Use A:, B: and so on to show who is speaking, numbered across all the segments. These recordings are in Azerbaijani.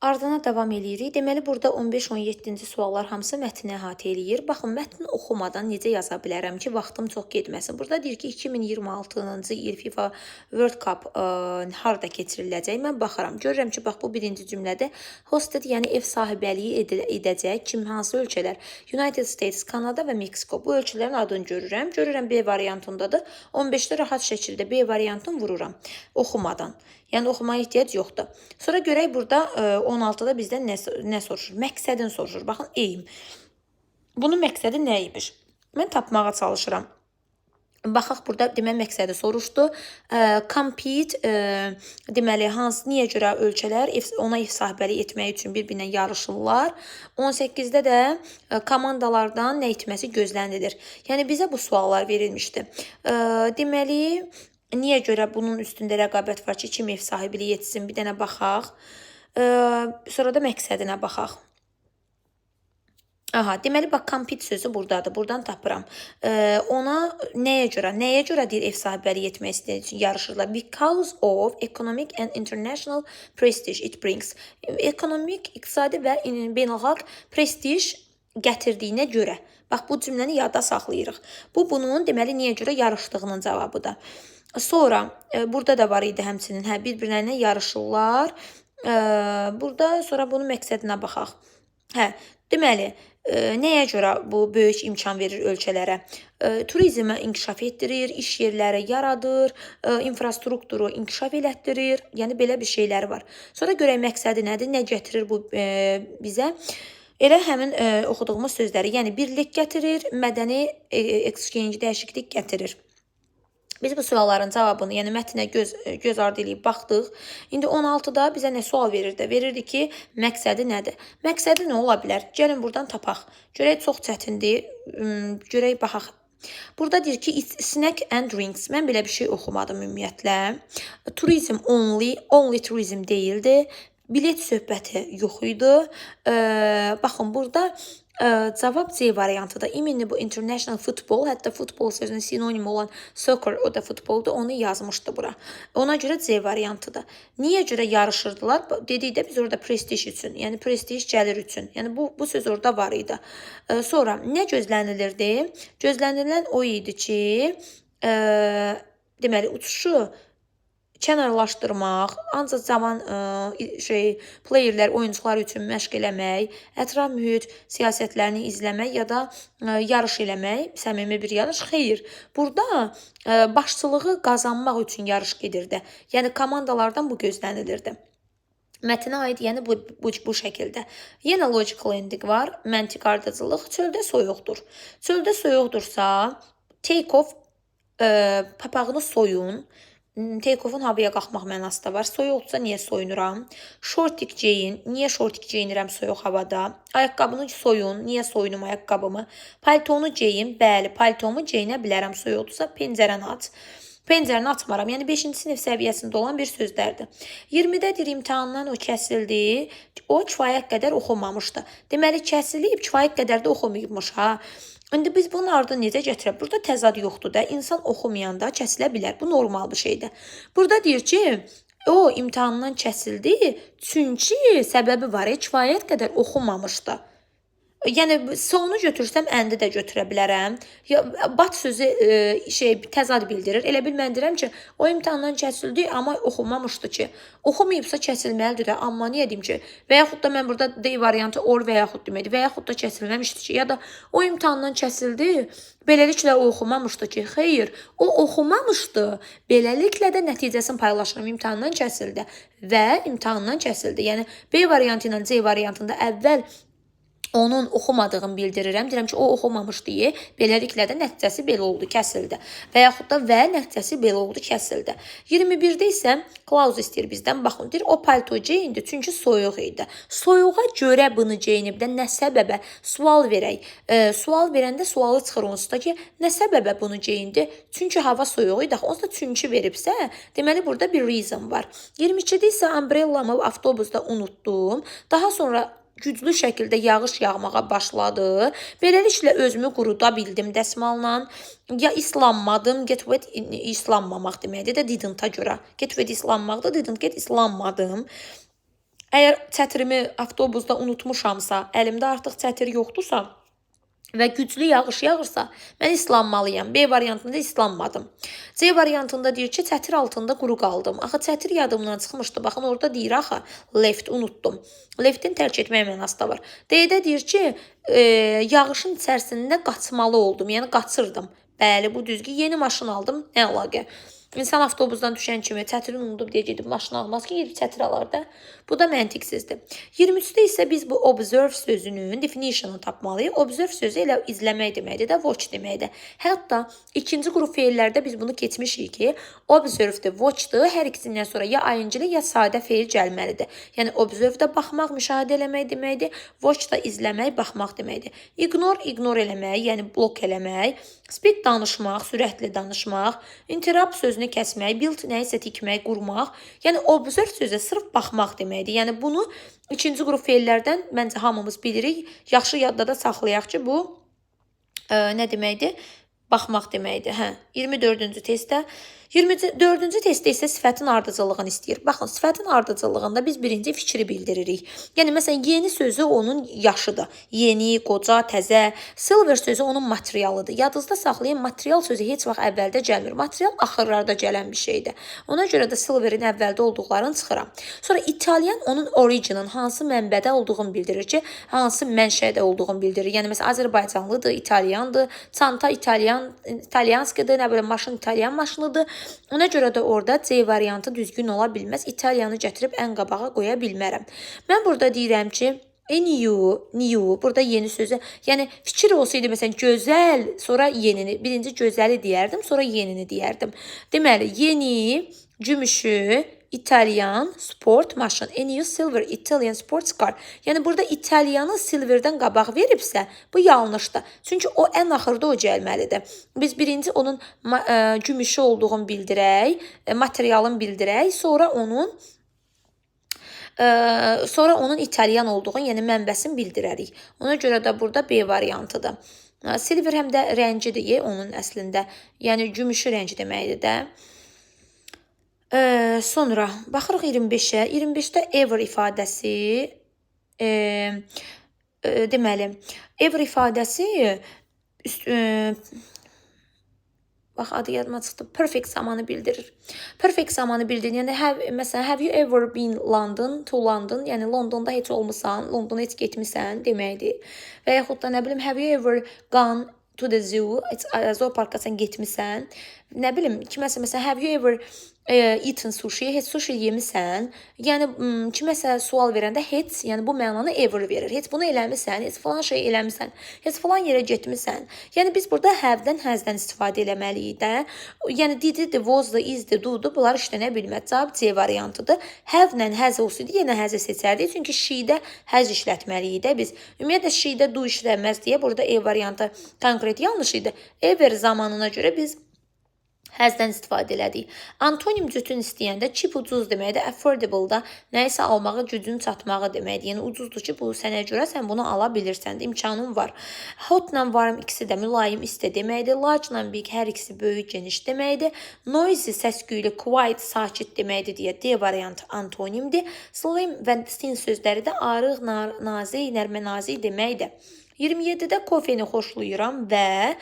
A: Ardına davam eləyirik. Deməli, burada 15-17-ci suallar hamısı mətni əhatə eləyir. Baxın, mətni oxumadan necə yaza bilərəm ki, vaxtım çox getməsin. Burada deyir ki, 2026-cı il FIFA World Cup harda keçiriləcək? Mən baxaram. Görürəm ki, bax, bu birinci cümlədə hosted, yəni ev sahibəliyi edəcək. Hansı ölkələr? United States, Kanada və Meksiko. Bu ölkələrin adını görürəm. Görürəm B variantındadır. 15-də rahat şəkildə B variantını vururam. Oxumadan. Yəni oxumaya ehtiyac yoxdur. Sonra görək burada 16-da bizdən nə soruşur? Məqsədin soruşur. Baxın, aim. Bunun məqsədi nə imiş? Mən tapmağa çalışıram. Baxaq, burada demək məqsədi soruşdu. Compete, deməli, niyə görə ölkələr ona ev sahibəlik etmək üçün bir-birinə yarışırlar. 18-də də komandalardan nə etməsi gözlənilir. Yəni, bizə bu suallar verilmişdi. Deməli, niyə görə bunun üstündə rəqabət var ki, kim ev sahibliyi etsin? Bir dənə baxaq. Sonra da məqsədinə baxaq. Aha, deməli, bax, compete sözü buradadır. Buradan tapıram. Ona nəyə görə deyir ev sahibəliyi etmək istəyir üçün yarışırlar? Because of economic and international prestige it brings. Ekonomik, iqtisadi və beynəlxalq prestij gətirdiyinə görə. Bax, bu cümləni yadda saxlayırıq. Bu, bunun deməli, niyə görə yarışdığının cavabıdır. Sonra, burada da var idi həmçinin, bir-birlərinə yarışırlar. Burada sonra bunun məqsədinə baxaq. Deməli, nəyə görə bu böyük imkan verir ölkələrə? Turizmi inkişaf etdirir, iş yerləri yaradır, infrastrukturu inkişaf elətdirir. Yəni, belə bir şeyləri var. Sonra görək məqsədi nədir, nə gətirir bu bizə? Elə həmin oxuduğumuz sözləri, yəni birlik gətirir, mədəni exchange, dəyişiklik gətirir. Biz bu sualların cavabını, yəni mətnə göz ardı eləyib baxdıq. İndi 16-da bizə nə sual verirdi? Verirdi ki, məqsədi nədir? Məqsədi nə ola bilər? Gəlin buradan tapaq. Görək, çox çətindir. Görək, baxaq. Burada deyir ki, snack and drinks. Mən belə bir şey oxumadım ümumiyyətlə. Turizm only turizm deyildi. Bilet söhbəti yox idi. Baxın, burada cavab C variantıdır. İminli bu international football, hətta futbol sözünün sinonim olan soccer, o da futboldur, onu yazmışdı bura. Ona görə C variantıdır. Niyə görə yarışırdılar? Dedikdə biz orada prestij üçün, yəni prestij gəlir üçün. Yəni bu söz orada var idi. Sonra nə gözlənilirdi? Gözlənilən o idi ki, deməli, uçuşu kənarlaşdırmaq, ancaq zaman playerlər, oyuncular üçün məşq eləmək, ətraf mühit siyasətlərini izləmək ya da yarış eləmək, səmimi bir yarış, xeyr. Burada başçılığı qazanmaq üçün yarış gedirdi. Yəni, komandalardan bu gözlənilirdi. Mətnə aid, yəni bu şəkildə. Yenə logical ending var, məntiq ardıcılıq, çöldə soyuqdur. Çöldə soyuqdursa, take off, papağını soyun. Take-off'un havaya qalxmaq mənası da var. Soyuqdursa niyə soyunuram? Şortik geyin. Niyə şortik geyinirəm soyuq havada? Ayaqqabını soyun. Niyə soyunum ayaqqabımı? Paltonu geyin. Bəli, paltomu geyinə bilərəm soyuqdursa. Pəncərəni aç. Pəncərəni açmaram. Yəni 5-ci sinif səviyyəsində olan bir sözlərdir. 20-də deyir, imtahandan o kəsildi. O kifayət qədər oxumamışdı. Deməli, kəsilib, kifayət qədər də oxumayıbmış. İndi biz bunun ardını necə gətirək? Burada təzad yoxdur da. İnsan oxumayanda kəsilə bilər. Bu normal bir şeydir. Burada deyir ki, o imtahandan kəsildi. Çünki səbəbi var. Kifayət qədər oxumamışdı. Yəni, sonu götürsəm, əndi də götürə bilərəm. Bat sözü təzad bildirir. Elə bil mən deyirəm ki, o imtahandan kəsildi, amma oxumamışdı ki. Oxumayıbsa kəsilməlidir də, amma niyə deyim ki? Və yaxud da mən burada D variantı or və yaxud deməkdir. Və yaxud da kəsilməmişdi ki, ya da o imtahandan kəsildi, beləliklə o oxumamışdı ki. Xeyr, o oxumamışdı. Beləliklə də nəticəsini paylaşıram. İmtahandan kəsildi və imtahandan kəsildi. Yəni, B variantı ilə C variantında əvvəl onun oxumadığını bildirirəm. Deyirəm ki, o oxumamış deyə, beləliklə də nəticəsi belə oldu, kəsildi. Və yaxud da və nəticəsi belə oldu, kəsildi. 21-də isə clause istəyir bizdən. Baxın, deyir, o palto geyindi, çünki soyuq idi. Soyuğa görə bunu geyinib də nə səbəbə? Sual verək. Sual verəndə sualı çıxır onsuz da ki, nə səbəbə bunu geyindi? Çünki hava soyuq idi. Onsuz da çünki veribsə, deməli, burada bir reason var. 22-də isə umbrellamı avtobusda unutdum. Daha sonra güclü şəkildə yağış yağmağa başladı. Beləliklə özümü quruda bildim dəsmalla. Ya islanmadım, get wet islanmamaq deməkdir də didn't-a görə. Get wet islanmaqdır, didn't get islanmadım. Əgər çətirimi avtobusda unutmuşamsa, əlimdə artıq çətir yoxdursa və güclü yağış yağırsa, mən islanmalıyam. B variantında islanmadım. C variantında deyir ki, çətir altında quru qaldım. Axı çətir yadımdan çıxmışdı. Baxın, orada deyir axı, left unutdum. Leftin tərk etmək mənası da var. D-də deyir ki, yağışın içərisində qaçmalı oldum. Yəni, qaçırdım. Bəli, bu düzgün. Yeni maşın aldım. Nə əlaqə? İnsan avtobusdan düşən kimi çətirini unudub deyə gedib maşını almaz ki, gedib çətir alar da. Bu da məntiqsizdir. 23-də isə biz bu observe sözünün definition'ını tapmalıyıq. Observe sözü elə izləmək deməkdir də, watch deməkdir. Hətta ikinci qrup feillərdə biz bunu keçmişik ki, observe'dir, watch'dır. Hər ikisindən sonra ya ayıncılı, ya sadə feil gəlməlidir. Yəni, observe'də baxmaq, müşahidə eləmək deməkdir. Watch da izləmək, baxmaq deməkdir. Ignore eləmək, yəni blok eləmək. Speak danışmaq, sürətli danışmaq. Interrupt sözünü kəsmək, build nəyisə tikmək, qurmaq. Yəni, observe sözü sırf baxmaq deməkdir. Yəni, bunu ikinci qrup feillərdən məncə hamımız bilirik. Yaxşı yadda da saxlayaq ki, bu nə deməkdir? Baxmaq deməkdir. 24-cü testdə. 24-cü testdə isə sifətin ardıcıllığını istəyir. Baxın, sifətin ardıcıllığında biz birinci fikri bildiririk. Yəni, məsələn, yeni sözü onun yaşıdır. Yeni, qoca, təzə. Silver sözü onun materialıdır. Yadınızda saxlayın, material sözü heç vaxt əvvəldə gəlmir. Material axırlarda gələn bir şeydir. Ona görə də silverin əvvəldə olduqlarını çıxıram. Sonra İtalyan onun origin'ın hansı mənbədə olduğunu bildirir ki, hansı mənşədə olduğunu bildirir. Yəni, məsələn, Azərbaycanlıdır, İtalyandır, çanta İtalyanskıdır, nə bilim, maşın İtalyan maşınıdır. Ona görə də orada C variantı düzgün ola bilməz. İtalyanı gətirib ən qabağa qoya bilmərəm. Mən burada deyirəm ki, new, burada yeni sözü, yəni fikir olsaydı, məsələn, gözəl, sonra yenini, birinci gözəli deyərdim, sonra yenini deyərdim. Deməli, yeni, cümüşü, İtalyan, sport, maşın. New silver, Italian sports car. Yəni, burada İtalyanı silverdən qabaq veribsə, bu yanlışdır. Çünki o ən axırda o gəlməlidir. Biz birinci onun cümüşü olduğunu bildirək, materialın bildirək, sonra onun İtalyan olduğunu, yəni mənbəsini bildirərik. Ona görə də burada B variantıdır. Silver həm də rəngidir onun əslində. Yəni, cümüşü rəngi deməkdir də. Sonra baxırıq 25-ə. 25-də ever ifadəsi, deməli, ever ifadəsi, bax, adı yadıma çıxdı, perfect zamanı bildirir. Perfect zamanı bildirir, yəni, məsələn, have you ever been to London, yəni Londonda heç olmusan, Londona heç getmisən deməkdir. Və yaxud da, nə bilim, have you ever gone to the zoo, zooparka sən getmisən. Nə bilim, kiməsə, məsələn, have you ever eaten sushi, heç sushi yemisən. Yəni, kiməsə sual verəndə heç, yəni bu mənanı ever verir. Heç bunu eləmisən, heç falan şey eləmisən, heç falan yerə getmisən. Yəni, biz burada have-dən, has-dən istifadə eləməliyik də. Yəni, did-dir, was-dır, is-dir, do-dur, bunlar işlənə bilməz. Cavab C variantıdır. Have-lə has olsaydı, yenə has-ı seçərdik. Çünki she-də has işlətməliyik də biz. Ümumiyyətlə, she-də do işlənməz deyə burada E variantı konkret yanlış idi. Ever zamanına görə biz has-dən istifadə elədik. Antonim cütün istəyəndə cheap ucuz deməkdir. Affordable-da nəyisə almağı, gücün çatmağı deməkdir. Yəni, ucuzdur ki, bu sənə görə sən bunu ala bilirsən, imkanın var. Hot-la varım ikisi də mülayim istə deməkdir. Large-la big hər ikisi böyük, geniş deməkdir. Noisy, səsküylü, quiet, sakit deməkdir deyə D variantı antonimdir. Slim və thin sözləri də arıq, nazik, nərmə-nazik deməkdir. 27-də kofeni xoşlayıram və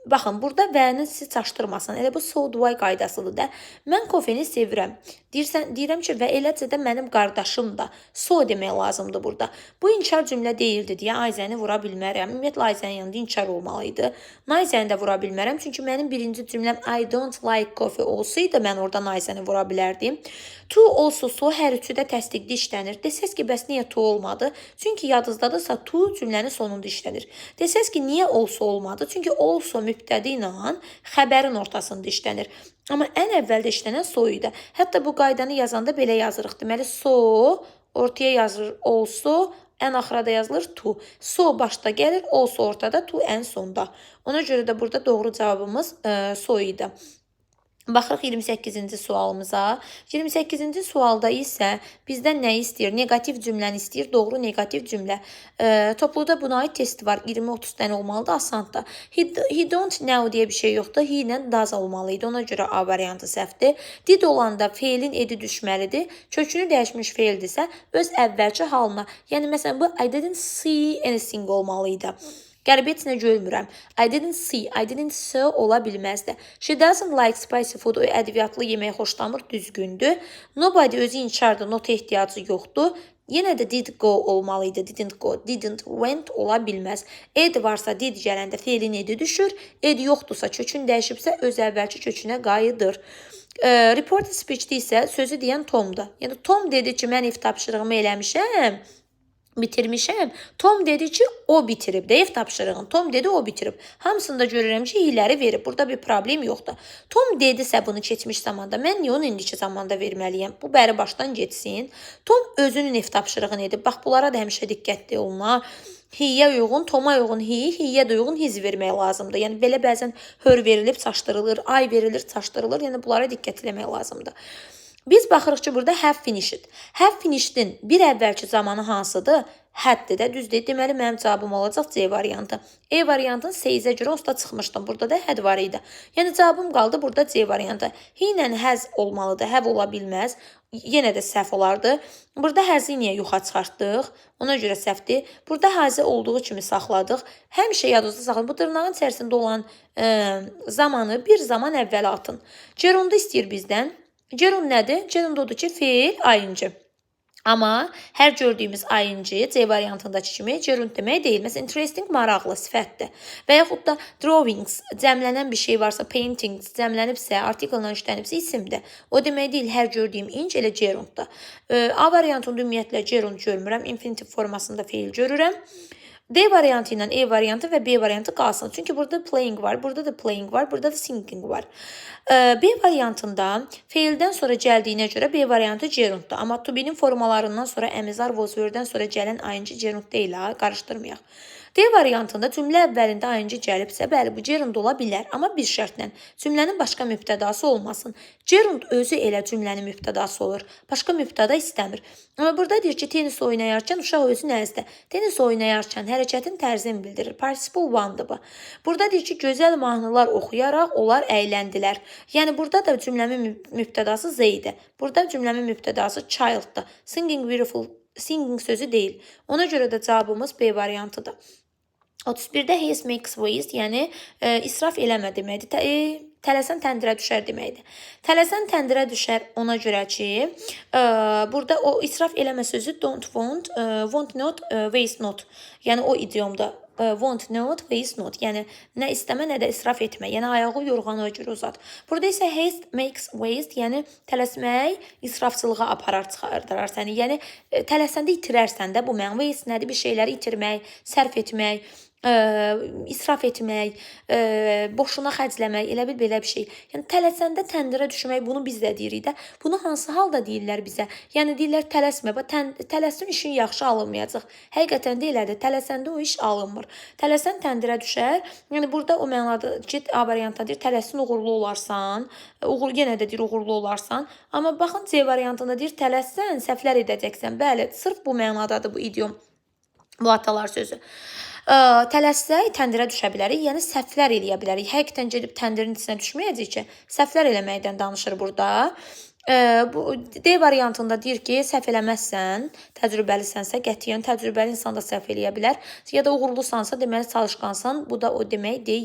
A: baxın, burada və-ni siz çaşdırmasın. Elə bu so do I qaydasıdır da. Mən kofeni sevirəm. Deyirəm ki, və eləcə də mənim qardaşım da. So demək lazımdır burada. Bu inkar cümlə deyildi deyə Ayzəni vura bilmərəm. Ümumiyyətlə, Ayzənin yanında inkar olmalıydı. Ayzəni də vura bilmərəm. Çünki mənim birinci cümləm I don't like coffee olsaydı, mən oradan Ayzəni vura bilərdim. To, also, so hər üçü də təsdiqli işlənir. Desəz ki, bəs niyə to olmadı? Çünki yadınızdadırsa, to cümlənin sonunda işlənir. Desəz ki, niyə also olmadı? Çünki also mübtədi ilə xəbərin ortasında işlənir. Amma ən əvvəldə işlənən so idi. Hətta bu qaydanı yazanda belə yazırıq. Deməli, so, ortaya yazılır also, ən axırada yazılır to. So başda gəlir, also ortada, to ən sonda. Ona görə də burada doğru cavabımız so idi. Baxırıq 28-ci sualımıza. 28-ci sualda isə bizdən nə istəyir? Negativ cümləni istəyir. Doğru negativ cümlə. Topluda buna aid testi var. 20-30 dənə olmalıdır. Asandır. He don't know deyə bir şey yoxdur. He ilə does olmalıydı. Ona görə A variantı səhvdir. Did olanda feilin edi düşməlidir. Kökünü dəyişmiş feildirsə öz əvvəlki halına. Yəni məsələn bu I didn't see anything olmalıydı. Qəribə heç nə görmürəm. I didn't see, I didn't see ola bilməzdi. She doesn't like spicy food. O ədviyyatlı yeməyi xoşlamır, düzgündür. Nobody özü inkardır, nota ehtiyacı yoxdur. Yenə də did go olmalıydı. Didn't go, didn't went ola bilməz. Ed varsa did gələndə feilin edi düşür. Ed yoxdursa, kökün dəyişibsə öz əvvəlki kökünə qayıdır. Reported speechdə isə sözü deyən Tomdur. Yəni Tom dedi ki, mən ev tapşırığımı eləmişəm. Bitirmişəm. Tom dedi ki, o bitirib. Ev tapşırığını. Tom dedi, o bitirib. Hamısında görürəm ki, hiləri verib. Burada bir problem yoxdur. Tom dedisə bunu keçmiş zamanda, mən niyə onu indiki zamanda verməliyəm? Bu bəri başdan geçsin. Tom özünün ev tapşırığını edib. Bax, bunlara da həmişə diqqətli olma. Hiyə uyğun, Toma uyğun hiyə də uyğun hiz vermək lazımdır. Yəni, belə bəzən hör verilib, çaşdırılır, ay verilir, çaşdırılır. Yəni, bunlara diqqət etmək lazımdır. Biz baxırıq ki, burada have finished. Have finished'in bir əvvəlki zamanı hansıdır? Haddir də, düzdür. Deməli, mənim cavabım olacaq C variantı. E variantın seyizə görə onsuz da çıxmışdım. Burada da had var idi. Yəni, cavabım qaldı burada C variantı. He ilə has olmalıdır. Have ola bilməz. Yenə də səhv olardı. Burada həzi niyə yoxa çıxartdıq? Ona görə səhvdir. Burada həzi olduğu kimi saxladıq. Həmişə yadınızda saxlayın. Bu dırnağın içərisində olan zamanı bir zaman əvvələ atın. Gerundu istəyir bizdən. Gerund nədir? Gerund odur ki, feil, ayıncı. Amma hər gördüyümüz ayıncı C variantındakı kimi gerund demək deyil. Məsələn, interesting maraqlı sifətdir. Və yaxud da drawings, cəmlənən bir şey varsa, paintings cəmlənibsə, artikellə işlənibsə isimdir. O demək deyil, hər gördüyüm inc elə gerunddur. A variantında ümumiyyətlə gerund görmürəm, infinitiv formasında feil görürəm. D variantı ilə E variantı və B variantı qalsın. Çünki burada playing var, burada da playing var, burada da singing var. B variantında feildən sonra gəldiyinə görə B variantı gerunddur. Amma to be'nin formalarından sonra əmizar was were-dən sonra gələn ayıncı gerund deyil, qarışdırmayaq. D variantında cümlə əvvəlində ayıncı gəlibsə, bəli, bu gerund ola bilər. Amma bir şərtlə, cümlənin başqa mübtədası olmasın. Gerund özü elə cümlənin mübtədası olur. Başqa mübtəda istəmir. Amma burada deyir ki, tenis oynayarkən uşaq özü nəzdə. Tenis oynayarkən hərəkətin tərzini bildirir. Participle one'dır bu. Burada deyir ki, gözəl mahnılar oxuyaraq onlar əyləndilər. Yəni, burada da cümləmin mübtədası Z idi. Burada cümləmin mübtədası child'dır. Singing beautiful, singing sözü deyil. Ona görə də cavabımız B variantıdır. 31-də haste makes waste, yəni israf eləmə deməkdir. Tələsən təndirə düşər deməkdir. Tələsən təndirə düşər ona görə ki, burada o israf eləmə sözü don't want, want not, waste not. Yəni o idiomda want not, waste not. Yəni nə istəmə, nə də israf etmə. Yəni ayağı yorğana görə uzat. Burada isə haste makes waste, yəni tələsmək israfçılığa aparar, çıxardırar səni. Yəni tələsəndə itirərsən də bu məna. Waste nədir? Bir şeyləri itirmək, sərf etmək, israf etmək, boşuna xərcləmək, elə bil belə bir şey. Yəni tələsəndə təndirə düşmək, bunu biz də deyirik də. Bunu hansı halda deyirlər bizə? Yəni deyirlər tələsmə, tələsin işin yaxşı alınmayacaq. Həqiqətən də elədir, tələsəndə o iş alınmır. Tələsən təndirə düşər. Yəni burada o mənada ki, A variantında deyir, tələsin uğurlu olarsan, yenə də deyir uğurlu olarsan. Amma baxın C variantında deyir, tələsən, səhvlər edəcəksən. Bəli, sırf bu mənadadır bu idiom, bu atalar sözü. Tələssək təndirə düşə bilərik, yəni səhvlər eləyə bilərik. Həqiqətən gedib təndirin içinə düşməyəcək ki, səhvlər eləməkdən danışır burada. D variantında deyir ki, səhv eləməzsən, təcrübəlisənsə, qətiyyən təcrübəli insan da səhv eləyə bilər. Ya da uğurlusansa, deməli çalışqansan, bu da o demək deyil.